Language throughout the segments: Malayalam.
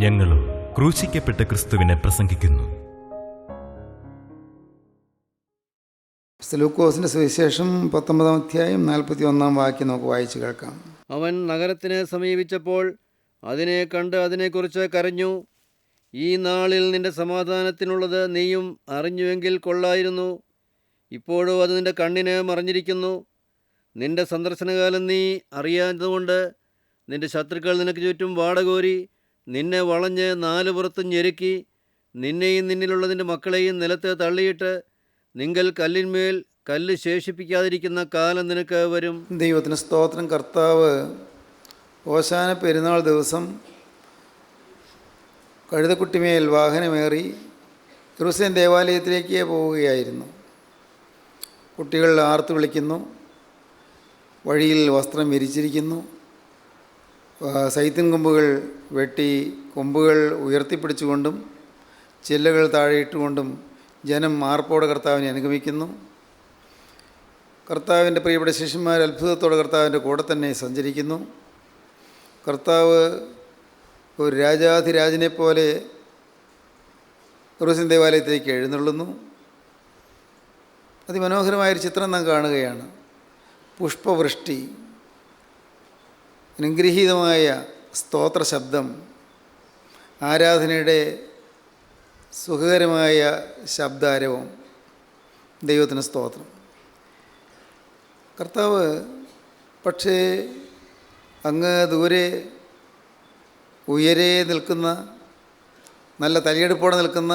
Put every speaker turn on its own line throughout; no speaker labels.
ഞങ്ങളും ക്രൂശിക്കപ്പെട്ട ക്രിസ്തുവിനെ പ്രസംഗിക്കുന്നു.
ലൂക്കോസിന്റെ സുവിശേഷം 19 അധ്യായം 41 വാക്യം നമുക്ക് വായിച്ചു കേൾക്കാം.
അവൻ നഗരത്തിനെ സമീപിച്ചപ്പോൾ അതിനെ കണ്ട് അതിനെക്കുറിച്ച് കരഞ്ഞു. ഈ നാളിൽ നിന്റെ സമാധാനത്തിനുള്ളത് നീയും അറിഞ്ഞുവെങ്കിൽ കൊള്ളായിരുന്നു. ഇപ്പോഴോ അത് നിന്റെ കണ്ണിന് മറഞ്ഞിരിക്കുന്നു. നിന്റെ സന്ദർശനകാലം നീ അറിയാത്തതുകൊണ്ട് നിന്റെ ശത്രുക്കൾ നിനക്ക് ചുറ്റും വാടകോരി നിന്നെ വളഞ്ഞ് നാലു പുറത്തും ഞെരുക്കി നിന്നെയും നിന്നിലുള്ള നിന്റെ മക്കളെയും നിലത്ത് തള്ളിയിട്ട് നിങ്ങൾ കല്ലിന്മേൽ കല്ല് ശേഷിപ്പിക്കാതിരിക്കുന്ന കാലം നിനക്ക് വരും.
ദൈവത്തിന് സ്തോത്രം. കർത്താവ് ഓശാന പെരുന്നാൾ ദിവസം കഴുതക്കുട്ടിമേൽ വാഹനമേറി യെരൂശലേം ദേവാലയത്തിലേക്ക് പോവുകയായിരുന്നു. കുട്ടികൾ ആർത്തു വിളിക്കുന്നു, വഴിയിൽ വസ്ത്രം വിരിച്ചിരിക്കുന്നു, സൈത്തിൻ കൊമ്പുകൾ വെട്ടി കൊമ്പുകൾ ഉയർത്തിപ്പിടിച്ചുകൊണ്ടും ചില്ലകൾ താഴെയിട്ടുകൊണ്ടും ജനം ആർപ്പോടെ കർത്താവിനെ അനുഗമിക്കുന്നു. കർത്താവിൻ്റെ പ്രിയപ്പെട്ട ശിഷ്യന്മാർ അത്ഭുതത്തോടെ കർത്താവിൻ്റെ കൂടെ തന്നെ സഞ്ചരിക്കുന്നു. കർത്താവ് ഒരു രാജാധിരാജനെ പോലെ യെരൂശലേം ദേവാലയത്തിലേക്ക് എഴുന്നള്ളുന്നു. അതിമനോഹരമായൊരു ചിത്രം നാം കാണുകയാണ്. പുഷ്പവൃഷ്ടി, അനുഗ്രഹീതമായ സ്തോത്ര ശബ്ദം, ആരാധനയുടെ സുഖകരമായ ശബ്ദാരവം. ദൈവത്തിന് സ്തോത്രം. കർത്താവ് പക്ഷേ അങ്ങ് ദൂരെ ഉയരെ നിൽക്കുന്ന, നല്ല തലയെടുപ്പോടെ നിൽക്കുന്ന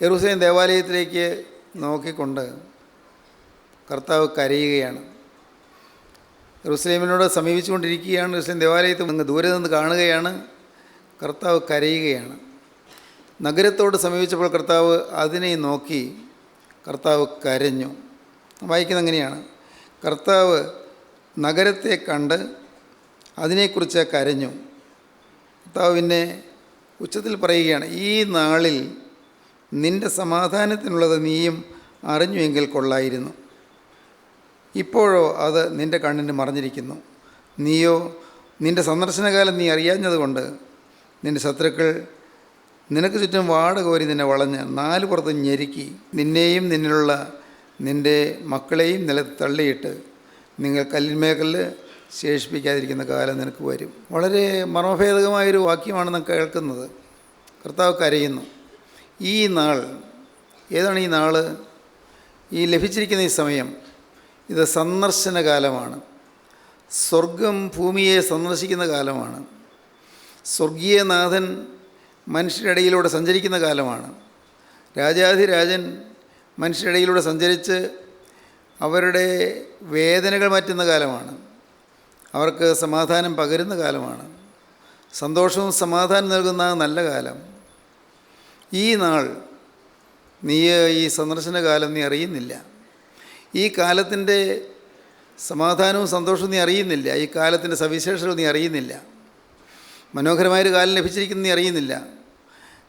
യെരൂശലേം ദേവാലയത്തിലേക്ക് നോക്കിക്കൊണ്ട് കർത്താവ് കരയുകയാണ്. യെരൂശലേമിനോട് സമീപിച്ചുകൊണ്ടിരിക്കുകയാണ്. യെരൂശലേം ദേവാലയത്തിൽ അങ്ങ് ദൂരെ നിന്ന് കാണുകയാണ്. കർത്താവ് കരയുകയാണ്. നഗരത്തോട് സമീപിച്ചപ്പോൾ കർത്താവ് അതിനെ നോക്കി കർത്താവ് കരഞ്ഞു. വായിക്കുന്നത് അങ്ങനെയാണ്: കർത്താവ് നഗരത്തെ കണ്ട് അതിനെക്കുറിച്ച് കരഞ്ഞു. കർത്താവ് പിന്നെ ഉച്ചത്തിൽ പറയുകയാണ്: ഈ നാളിൽ നിൻ്റെ സമാധാനത്തിനുള്ളത് നീയും അറിഞ്ഞുവെങ്കിൽ കൊള്ളായിരുന്നു. ഇപ്പോഴോ അത് നിൻ്റെ കണ്ണിന് മറഞ്ഞിരിക്കുന്നു. നീയോ നിൻ്റെ സന്ദർശനകാലം നീ അറിയാഞ്ഞതുകൊണ്ട് നിൻ്റെ ശത്രുക്കൾ നിനക്ക് ചുറ്റും വാടകോരി നിന്നെ വളഞ്ഞ് നാല് പുറത്ത് ഞെരുക്കി നിന്നെയും നിന്നിലുള്ള നിൻ്റെ മക്കളെയും നിലത്ത് തള്ളിയിട്ട് നിങ്ങൾ കല്ലിന്മേക്കല്ല് ശേഷിപ്പിക്കാതിരിക്കുന്ന കാലം നിനക്ക് വരും. വളരെ മനോഭേദകമായൊരു വാക്യമാണ് നാം കേൾക്കുന്നത്. കർത്താവ് കരയുന്നു. ഈ നാൾ ഏതാണ്? ഈ നാൾ, ഈ ലഭിച്ചിരിക്കുന്ന ഈ സമയം, ഇത് സന്ദർശന കാലമാണ്. സ്വർഗം ഭൂമിയെ സന്ദർശിക്കുന്ന കാലമാണ്. സ്വർഗീയനാഥൻ മനുഷ്യരുടെ ഇടയിലൂടെ സഞ്ചരിക്കുന്ന കാലമാണ്. രാജാധിരാജൻ മനുഷ്യരുടെ ഇടയിലൂടെ സഞ്ചരിച്ച് അവരുടെ വേദനകൾ മാറ്റുന്ന കാലമാണ്. അവർക്ക് സമാധാനം പകരുന്ന കാലമാണ്. സന്തോഷവും സമാധാനം നൽകുന്ന നല്ല കാലം. ഈ നാൾ നീ, ഈ സന്ദർശന കാലം നീ അറിയുന്നില്ല. ഈ കാലത്തിൻ്റെ സമാധാനവും സന്തോഷവും നീ അറിയുന്നില്ല. ഈ കാലത്തിൻ്റെ സവിശേഷതകൾ നീ അറിയുന്നില്ല. മനോഹരമായൊരു കാലം ലഭിച്ചിരിക്കുന്നത് നീ അറിയുന്നില്ല.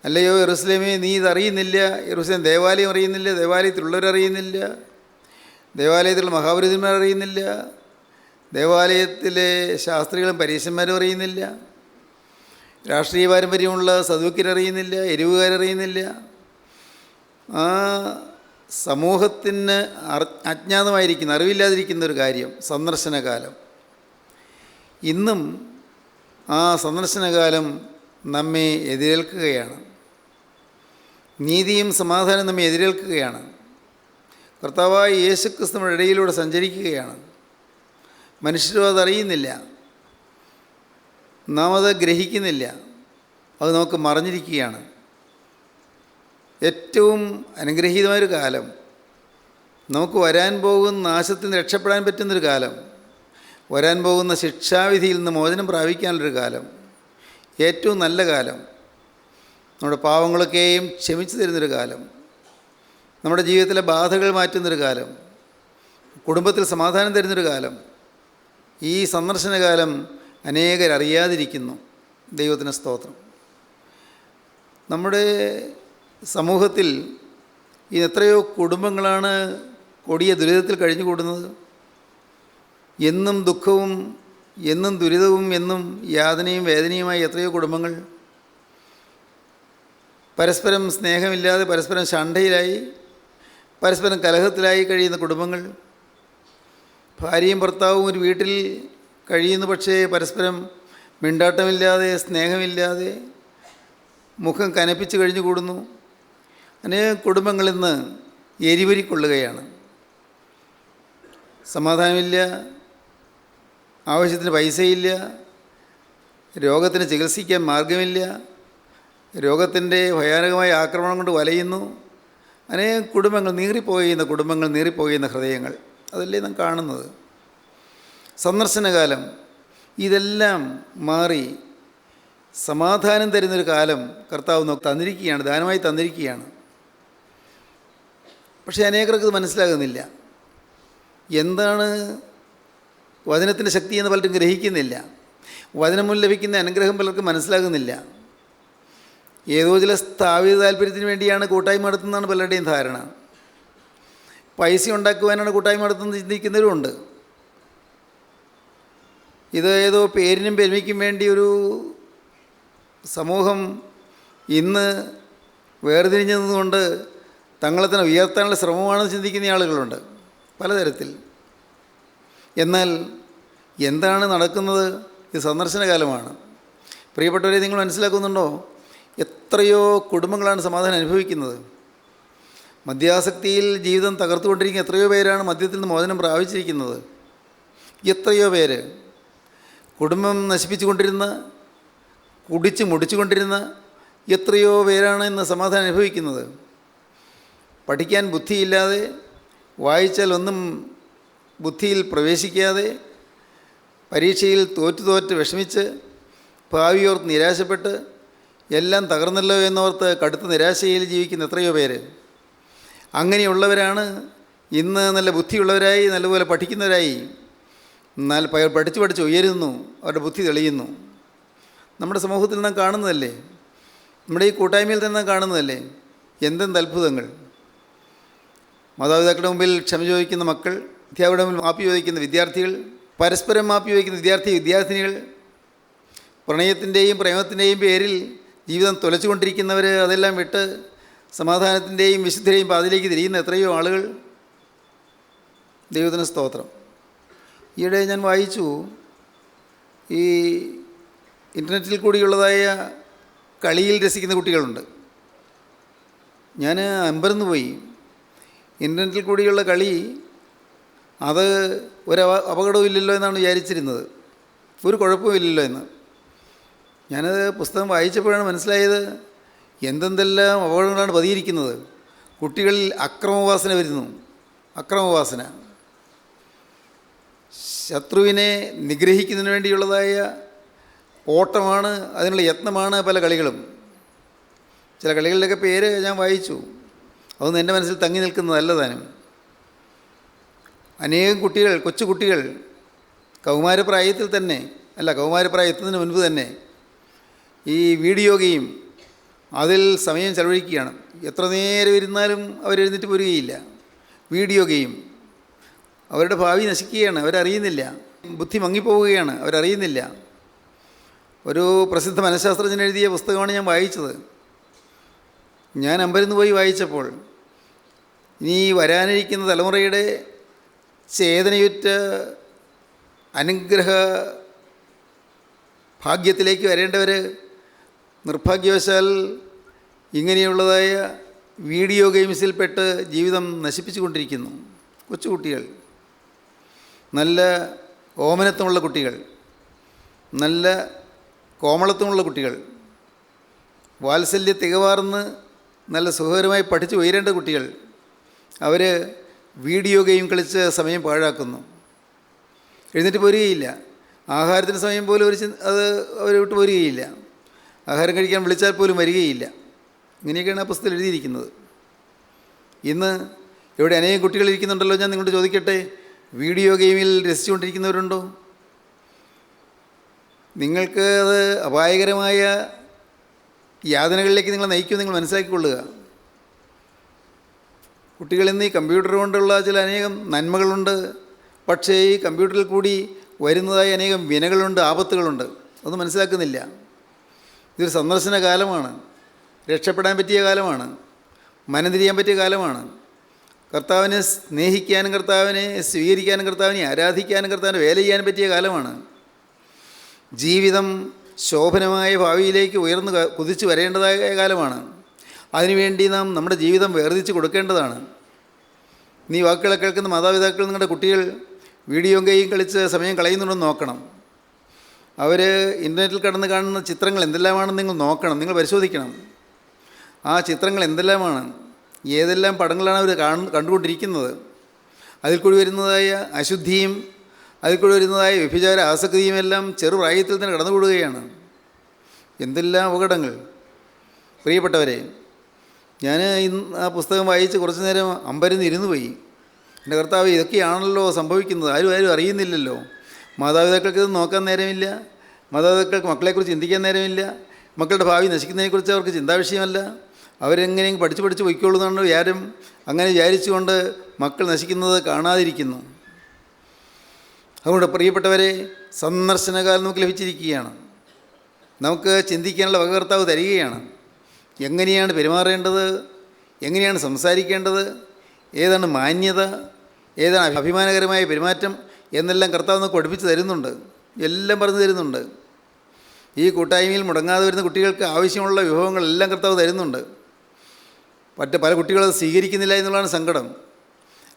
അല്ലയോ യെരൂശലേമേ, നീ ഇതറിയുന്നില്ല. യെരൂശലേം ദേവാലയം അറിയുന്നില്ല, ദേവാലയത്തിലുള്ളവരറിയുന്നില്ല, ദേവാലയത്തിലുള്ള മഹാപുരോഹിതന്മാർ അറിയുന്നില്ല, ദേവാലയത്തിലെ ശാസ്ത്രികളും പരീശന്മാരും അറിയുന്നില്ല, രാഷ്ട്രീയ പാരമ്പര്യമുള്ള സദൂക്യരറിയുന്നില്ല, എരിവുകാരറിയുന്നില്ല. ആ സമൂഹത്തിന് അജ്ഞാതമായിരിക്കുന്ന, അറിവില്ലാതിരിക്കുന്ന ഒരു കാര്യം സന്ദർശനകാലം. ഇന്നും ആ സന്ദർശനകാലം നമ്മെ എതിരേൽക്കുകയാണ്. നീതിയും സമാധാനം നമ്മെ എതിരേൽക്കുകയാണ്. കർത്താവായ യേശുക്രിസ്തു നമ്മുടെ ഇടയിലൂടെ സഞ്ചരിക്കുകയാണ്. മനുഷ്യരും അതറിയുന്നില്ല, നാം അത് ഗ്രഹിക്കുന്നില്ല. അത് നമുക്ക് മറഞ്ഞിരിക്കുകയാണ്. ഏറ്റവും അനുഗ്രഹീതമായൊരു കാലം, നമുക്ക് വരാൻ പോകുന്ന നാശത്തിൽ നിന്ന് രക്ഷപ്പെടാൻ പറ്റുന്നൊരു കാലം, വരാൻ പോകുന്ന ശിക്ഷാവിധിയിൽ നിന്ന് മോചനം പ്രാപിക്കാനുള്ളൊരു കാലം, ഏറ്റവും നല്ല കാലം, നമ്മുടെ പാവങ്ങളൊക്കെയും ക്ഷമിച്ചു തരുന്നൊരു കാലം, നമ്മുടെ ജീവിതത്തിലെ ബാധകൾ മാറ്റുന്നൊരു കാലം, കുടുംബത്തിൽ സമാധാനം തരുന്നൊരു കാലം. ഈ സന്ദർശനകാലം അനേകരറിയാതിരിക്കുന്നു. ദൈവത്തിന് സ്തോത്രം. നമ്മുടെ സമൂഹത്തിൽ എത്രയോ കുടുംബങ്ങളാണ് കൊടിയ ദുരിതത്തിൽ കഴിഞ്ഞുകൂടുന്നത്. എന്നും ദുഃഖവും എന്നും ദുരിതവും എന്നും യാതനയും വേദനയുമായി എത്രയോ കുടുംബങ്ങൾ. പരസ്പരം സ്നേഹമില്ലാതെ പരസ്പരം ശണ്ഠയിലായി, പരസ്പരം കലഹത്തിലായി കഴിയുന്ന കുടുംബങ്ങൾ, ഭാര്യയും ഭർത്താവും ഒരു വീട്ടിൽ കഴിയുന്നു, പക്ഷേ പരസ്പരം മിണ്ടാട്ടമില്ലാതെ സ്നേഹമില്ലാതെ മുഖം കനപ്പിച്ച് കഴിഞ്ഞുകൂടുന്നു. അനേകം കുടുംബങ്ങളിൽ നിന്ന് എരിവരിക്കൊള്ളുകയാണ്. സമാധാനമില്ല, ആവശ്യത്തിന് പൈസയില്ല, രോഗത്തിന് ചികിത്സിക്കാൻ മാർഗമില്ല, രോഗത്തിൻ്റെ ഭയാനകമായ ആക്രമണം കൊണ്ട് വലയുന്നു. അനേകം കുടുംബങ്ങൾ നീറിപ്പോകുന്ന ഹൃദയങ്ങൾ, അതല്ലേ നാം കാണുന്നത്. സന്ദർശനകാലം ഇതെല്ലാം മാറി സമാധാനം തരുന്നൊരു കാലം കർത്താവ് തന്നിരിക്കുകയാണ്, ദാനമായി തന്നിരിക്കുകയാണ്. പക്ഷേ അനേകർക്ക് ഇത് മനസ്സിലാകുന്നില്ല. എന്താണ് വചനത്തിൻ്റെ ശക്തി എന്ന് പലരും ഗ്രഹിക്കുന്നില്ല. വചനം മൂലം ലഭിക്കുന്ന അനുഗ്രഹം പലർക്കും മനസ്സിലാകുന്നില്ല. ഏതോ ചില സ്ഥാപിത താല്പര്യത്തിന് വേണ്ടിയാണ് കൂട്ടായ്മ നടത്തുന്നതാണ് പലരുടെയും ധാരണ. പൈസ ഉണ്ടാക്കുവാനാണ് കൂട്ടായ്മ നടത്തുന്നത് ചിന്തിക്കുന്നവരുമുണ്ട്. ഇത് ഏതോ പേരിനും പെരുമയ്ക്കും വേണ്ടി ഒരു സമൂഹം ഇന്ന് വേർതിരിഞ്ഞു നിന്നുകൊണ്ട് തങ്ങളെ തന്നെ ഉയർത്താനുള്ള ശ്രമമാണെന്ന് ചിന്തിക്കുന്ന ആളുകളുണ്ട് പലതരത്തിൽ. എന്നാൽ എന്താണ് നടക്കുന്നത്? ഇത് സന്ദർശനകാലമാണ്. പ്രിയപ്പെട്ടവരെ, നിങ്ങൾ മനസ്സിലാക്കുന്നുണ്ടോ? എത്രയോ കുടുംബങ്ങളാണ് സമാധാനം അനുഭവിക്കുന്നത്. മദ്യാസക്തിയിൽ ജീവിതം തകർത്തുകൊണ്ടിരിക്കുന്ന എത്രയോ പേരാണ് മദ്യത്തിൽ നിന്ന് മോചനം പ്രാപിച്ചിരിക്കുന്നത്. എത്രയോ പേര് കുടുംബം നശിപ്പിച്ചുകൊണ്ടിരുന്ന, കുടിച്ച് മുടിച്ചുകൊണ്ടിരുന്ന എത്രയോ പേരാണ് ഇന്ന് സമാധാനം അനുഭവിക്കുന്നത്. പഠിക്കാൻ ബുദ്ധിയില്ലാതെ, വായിച്ചാൽ ഒന്നും ബുദ്ധിയിൽ പ്രവേശിക്കാതെ, പരീക്ഷയിൽ തോറ്റ് വിഷമിച്ച്, ഭാവിയോർത്ത് നിരാശപ്പെട്ട്, എല്ലാം തകർന്നല്ലോ എന്നോർത്ത് കടുത്ത നിരാശയിൽ ജീവിക്കുന്ന എത്രയോ പേര്. അങ്ങനെയുള്ളവരാണ് ഇന്ന് നല്ല ബുദ്ധിയുള്ളവരായി, നല്ലപോലെ പഠിക്കുന്നവരായി, പഠിച്ച് ഉയരുന്നു, അവരുടെ ബുദ്ധി തെളിയുന്നു. നമ്മുടെ സമൂഹത്തിൽ നാം കാണുന്നതല്ലേ, നമ്മുടെ ഈ കൂട്ടായ്മയിൽ തന്നെ നാം കാണുന്നതല്ലേ എന്തെന്ത് അത്ഭുതങ്ങൾ. മാതാപിതാക്കളുടെ മുമ്പിൽ ക്ഷമ ചോദിക്കുന്ന മക്കൾ, അധ്യാപകരുടെ മുമ്പിൽ മാപ്പി ചോദിക്കുന്ന വിദ്യാർത്ഥികൾ, പരസ്പരം മാപ്പി ചോദിക്കുന്ന വിദ്യാർത്ഥിനികൾ, പ്രണയത്തിൻ്റെയും പ്രേമത്തിൻ്റെയും പേരിൽ ജീവിതം തുലച്ചുകൊണ്ടിരിക്കുന്നവർ, അതെല്ലാം വിട്ട് സമാധാനത്തിൻ്റെയും വിശുദ്ധരെയും പാതിലേക്ക് തിരിയുന്ന എത്രയോ ആളുകൾ. ദൈവത്തിന് സ്തോത്രം. ഈയിടെ ഞാൻ വായിച്ചു, ഈ ഇൻ്റർനെറ്റിൽ കൂടിയുള്ളതായ കളിയിൽ രസിക്കുന്ന കുട്ടികളുണ്ട്. ഞാൻ അമ്പരന്ന് പോയി. ഇൻ്റർനെറ്റിൽ കൂടിയുള്ള കളി, അത് അപകടവും ഇല്ലല്ലോ എന്നാണ് വിചാരിച്ചിരുന്നത്, ഒരു കുഴപ്പമില്ലല്ലോ എന്ന്. ഞാനത് പുസ്തകം വായിച്ചപ്പോഴാണ് മനസ്സിലായത് എന്തെന്തെല്ലാം അപകടങ്ങളാണ് പതിയിരിക്കുന്നത്. കുട്ടികളിൽ അക്രമവാസന വരുന്നു. അക്രമവാസന, ശത്രുവിനെ നിഗ്രഹിക്കുന്നതിന് വേണ്ടിയുള്ളതായ ഓട്ടമാണ്, അതിനുള്ള യത്നമാണ് പല കളികളും. ചില കളികളുടെയൊക്കെ പേര് ഞാൻ വായിച്ചു, അതൊന്നും എൻ്റെ മനസ്സിൽ തങ്ങി നിൽക്കുന്നതല്ല താനും. അനേകം കുട്ടികൾ, കൊച്ചുകുട്ടികൾ കൗമാരപ്രായത്തിൽ തന്നെ, കൗമാരപ്രായത്തിന് മുൻപ് തന്നെ ഈ വീഡിയോ ഗെയിം, അതിൽ സമയം ചെലവഴിക്കുകയാണ്. എത്ര നേരം ഇരുന്നാലും അവരെഴുന്നേറ്റ് പോരുകയില്ല. വീഡിയോ ഗെയിം അവരുടെ ഭാവി നശിക്കുകയാണ്, അവരറിയുന്നില്ല. ബുദ്ധി മങ്ങിപ്പോവുകയാണ്, അവരറിയുന്നില്ല. ഒരു പ്രസിദ്ധ മനഃശാസ്ത്രജ്ഞൻ എഴുതിയ പുസ്തകമാണ് ഞാൻ വായിച്ചത്. ഞാൻ അമ്പരന്ന് പോയി വായിച്ചപ്പോൾ, ഇനി വരാനിരിക്കുന്ന തലമുറയുടെ ചേതനയുറ്റ അനുഗ്രഹ ഭാഗ്യത്തിലേക്ക് വരേണ്ടവർ നിർഭാഗ്യവശാൽ ഇങ്ങനെയുള്ളതായ വീഡിയോ ഗെയിംസിൽപ്പെട്ട് ജീവിതം നശിപ്പിച്ചു കൊണ്ടിരിക്കുന്നു. കൊച്ചുകുട്ടികൾ, നല്ല ഓമനത്വമുള്ള കുട്ടികൾ, നല്ല കോമളത്വമുള്ള കുട്ടികൾ, വാത്സല്യ തികവാർന്ന് നല്ല സുഖകരമായി പഠിച്ച് ഉയരേണ്ട കുട്ടികൾ, അവർ വീഡിയോ ഗെയിം കളിച്ച് സമയം പാഴാക്കുന്നു. എഴുന്നേറ്റ് പോരുകയില്ല. ആഹാരത്തിന് സമയം പോലും അത് അവർ വിട്ട് പോരുകയില്ല. ആഹാരം കഴിക്കാൻ വിളിച്ചാൽ പോലും വരികയില്ല. ഇങ്ങനെയൊക്കെയാണ് ആ പുസ്തകത്തിൽ എഴുതിയിരിക്കുന്നത്. ഇന്ന് ഇവിടെ അനേകം കുട്ടികൾ ഇരിക്കുന്നുണ്ടല്ലോ. ഞാൻ നിങ്ങളോട് ചോദിക്കട്ടെ, വീഡിയോ ഗെയിമിൽ രസിച്ചുകൊണ്ടിരിക്കുന്നവരുണ്ടോ? നിങ്ങൾക്ക് അത് അപായകരമായ യാതനകളിലേക്ക് നിങ്ങളെ നയിക്കും, നിങ്ങൾ മനസ്സിലാക്കിക്കൊള്ളുക. കുട്ടികൾ ഇന്ന് ഈ കമ്പ്യൂട്ടർ കൊണ്ടുള്ള ചില അനേകം നന്മകളുണ്ട്, പക്ഷേ ഈ കമ്പ്യൂട്ടറിൽ കൂടി വരുന്നതായ അനേകം വിനകളുണ്ട്, ആപത്തുകളുണ്ട്. അതൊന്നും മനസ്സിലാക്കുന്നില്ല. ഇതൊരു സന്ദർശന കാലമാണ്. രക്ഷപ്പെടാൻ പറ്റിയ കാലമാണ്, മനംതിരിയാൻ പറ്റിയ കാലമാണ്. കർത്താവിനെ സ്നേഹിക്കാനും കർത്താവിനെ സ്വീകരിക്കാനും കർത്താവിനെ ആരാധിക്കാനും കർത്താവിനെ വേല ചെയ്യാനും പറ്റിയ കാലമാണ്. ജീവിതം ശോഭനമായ ഭാവിയിലേക്ക് ഉയർന്നു കുതിച്ചു വരേണ്ടതായ കാലമാണ്. അതിനുവേണ്ടി നാം നമ്മുടെ ജീവിതം വേർതിരിച്ച് കൊടുക്കേണ്ടതാണ്. നീ വാക്കുകളെ കേൾക്കുന്ന മാതാപിതാക്കൾ നിങ്ങളുടെ കുട്ടികൾ വീഡിയോ ഗെയിം കളിച്ച് സമയം കളയുന്നുണ്ടെന്ന് നോക്കണം. അവർ ഇൻ്റർനെറ്റിൽ കടന്ന് കാണുന്ന ചിത്രങ്ങൾ എന്തെല്ലാമാണെന്ന് നിങ്ങൾ നോക്കണം, നിങ്ങൾ പരിശോധിക്കണം. ആ ചിത്രങ്ങൾ എന്തെല്ലാമാണ്, ഏതെല്ലാം പടങ്ങളാണ് അവർ കണ്ടുകൊണ്ടിരിക്കുന്നത്. അതിൽ കൂടി വരുന്നതായ അശുദ്ധിയും അതിൽ കൂടി വരുന്നതായ വ്യഭിചാര ആസക്തിയും എല്ലാം ചെറുപ്രായത്തിൽ തന്നെ കടന്നുകൂടുകയാണ്. എന്തെല്ലാം അപകടങ്ങൾ! പ്രിയപ്പെട്ടവരെ, ഞാൻ ഇന്ന് ആ പുസ്തകം വായിച്ച് കുറച്ച് നേരം അമ്പരന്ന് ഇരുന്നു പോയി. എൻ്റെ കർത്താവ്, ഇതൊക്കെയാണല്ലോ സംഭവിക്കുന്നത്, ആരും അറിയുന്നില്ലല്ലോ. മാതാപിതാക്കൾക്ക് ഇത് നോക്കാൻ നേരമില്ല, മാതാപിതാക്കൾക്ക് മക്കളെക്കുറിച്ച് ചിന്തിക്കാൻ നേരമില്ല, മക്കളുടെ ഭാവി നശിക്കുന്നതിനെക്കുറിച്ച് അവർക്ക് ചിന്താവിഷയമല്ല. അവരെങ്ങനെയും പഠിച്ച് പൊയ്ക്കൊള്ളുന്നതാണ് വിചാരം. അങ്ങനെ വിചാരിച്ചുകൊണ്ട് മക്കൾ നശിക്കുന്നത് കാണാതിരിക്കുന്നു. അതുകൊണ്ട് പ്രിയപ്പെട്ടവരെ, സന്ദർശനകാലം നമുക്ക് ലഭിച്ചിരിക്കുകയാണ്. നമുക്ക് ചിന്തിക്കാനുള്ള വക കർത്താവ് തരികയാണ്. എങ്ങനെയാണ് പെരുമാറേണ്ടത്, എങ്ങനെയാണ് സംസാരിക്കേണ്ടത്, ഏതാണ് മാന്യത, ഏതാണ് അഭിമാനകരമായ പെരുമാറ്റം എന്നെല്ലാം കർത്താവ് നമുക്ക് പഠിപ്പിച്ച് തരുന്നുണ്ട്, എല്ലാം പറഞ്ഞു തരുന്നുണ്ട്. ഈ കൂട്ടായ്മയിൽ മുടങ്ങാതെ വരുന്ന കുട്ടികൾക്ക് ആവശ്യമുള്ള വിഭവങ്ങളെല്ലാം കർത്താവ് തരുന്നുണ്ട്. പല കുട്ടികളത് സ്വീകരിക്കുന്നില്ല എന്നുള്ളതാണ് സങ്കടം.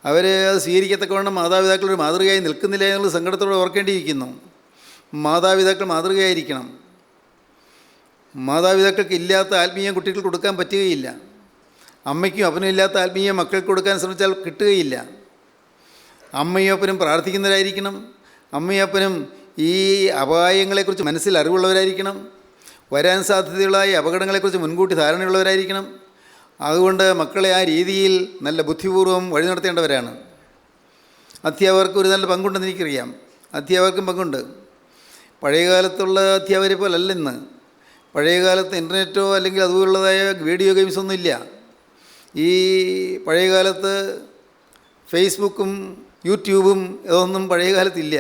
അവർ അത് സ്വീകരിക്കത്തക്കവണ്ണം മാതാപിതാക്കളൊരു മാതൃകയായി നിൽക്കുന്നില്ല എന്നുള്ള സങ്കടത്തോടെ ഓർക്കേണ്ടിയിരിക്കുന്നു. മാതാപിതാക്കൾ മാതൃകയായിരിക്കണം. മാതാപിതാക്കൾക്ക് ഇല്ലാത്ത ആത്മീയം കുട്ടികൾക്ക് കൊടുക്കാൻ പറ്റുകയില്ല. അമ്മയ്ക്കും അപ്പനും ഇല്ലാത്ത ആത്മീയം മക്കൾക്ക് കൊടുക്കാൻ ശ്രമിച്ചാൽ കിട്ടുകയില്ല. അമ്മയും അപ്പനും പ്രാർത്ഥിക്കുന്നവരായിരിക്കണം. അമ്മയും അപ്പനും ഈ അപായങ്ങളെക്കുറിച്ച് മനസ്സിൽ അറിവുള്ളവരായിരിക്കണം. വരാൻ സാധ്യതയുള്ളതായ അപകടങ്ങളെക്കുറിച്ച് മുൻകൂട്ടി ധാരണയുള്ളവരായിരിക്കണം. അതുകൊണ്ട് മക്കളെ ആ രീതിയിൽ നല്ല ബുദ്ധിപൂർവ്വം വഴി നടത്തേണ്ടവരാണ്. അധ്യാപകർക്ക് ഒരു നല്ല പങ്കുണ്ടെന്ന് എനിക്കറിയാം. അധ്യാപകർക്കും പങ്കുണ്ട്. പഴയകാലത്തുള്ള അധ്യാപകരെ പോലല്ല ഇന്ന്. പഴയകാലത്ത് ഇൻ്റർനെറ്റോ അല്ലെങ്കിൽ അതുപോലുള്ളതായ വീഡിയോ ഗെയിംസൊന്നും ഇല്ല. ഈ പഴയകാലത്ത് ഫേസ്ബുക്കും യൂട്യൂബും ഇതൊന്നും പഴയകാലത്തില്ല.